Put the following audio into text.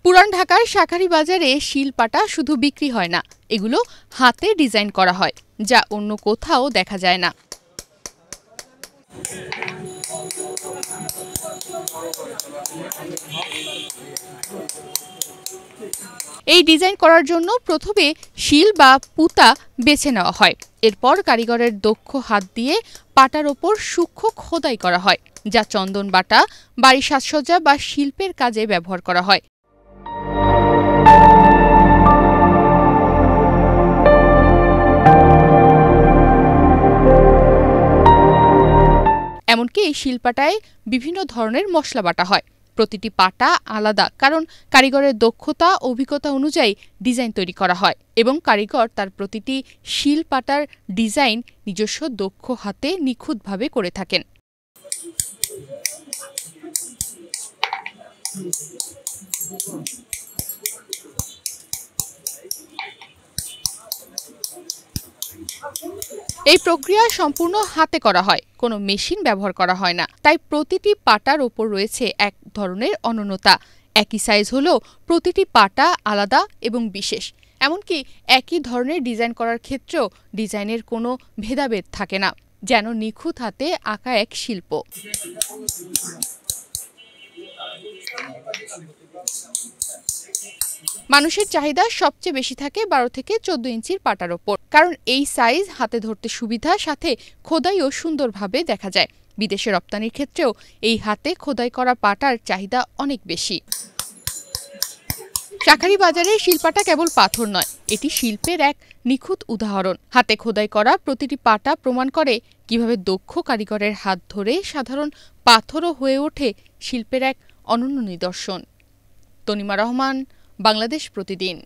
পুরান ঢাকার শাঁখারী বাজারে শিলপাটা শুধু বিক্রি হয় না, এগুলো হাতে ডিজাইন করা হয়, যা অন্য কোথাও দেখা যায় না। এই ডিজাইন করার জন্য প্রথমে শিল বা পুঁতা বেছে নেওয়া হয়। এরপর কারিগরের দক্ষ হাত দিয়ে পাটার ওপর সূক্ষ্ম খোদাই করা হয়, যা চন্দন বাটা, বাড়ির সাজসজ্জা বা শিল্পের কাজে ব্যবহার করা হয়। এমনকি এই শিলপাটায় বিভিন্ন ধরনের মশলা বাটা হয়। প্রতিটি পাটা আলাদা, কারণ কারিগরের দক্ষতা অভিজ্ঞতা অনুযায়ী ডিজাইন তৈরি করা হয় এবং কারিগর তার প্রতিটি শিলপাটার ডিজাইন নিজস্ব দক্ষ হাতে নিখুঁতভাবে করে থাকেন। এই প্রক্রিয়া সম্পূর্ণ হাতে করা হয়, কোনো মেশিন ব্যবহার করা হয় না। তাই প্রতিটি পাটার ওপর রয়েছে এক ধরনের অনন্যতা। একই সাইজ হলেও প্রতিটি পাটা আলাদা এবং বিশেষ। এমনকি একই ধরনের ডিজাইন করার ক্ষেত্রেও ডিজাইনের কোনো ভেদাভেদ থাকে না, যেন নিখুঁত হাতে আঁকা এক শিল্প। মানুষের চাহিদা সবচেয়ে বেশি থাকে 12 থেকে 14 ইঞ্চির পাটার ওপর, কারণ এই সাইজ হাতে ধরতে সুবিধা, সাথে খোদাইও সুন্দরভাবে দেখা যায়। বিদেশে রপ্তানির ক্ষেত্রেও এই হাতে খোদাই করা পাটার চাহিদা অনেক বেশি। শাঁখারী বাজারের শিলপাটা কেবল পাথর নয়, এটি শিল্পের এক নিখুঁত উদাহরণ। হাতে খোদাই করা প্রতিটি পাটা প্রমাণ করে কিভাবে দক্ষ কারিগরের হাত ধরে সাধারণ পাথরও হয়ে ওঠে শিল্পের এক অনন্য নিদর্শন। তনিমা রহমান, বাংলাদেশ প্রতিদিন।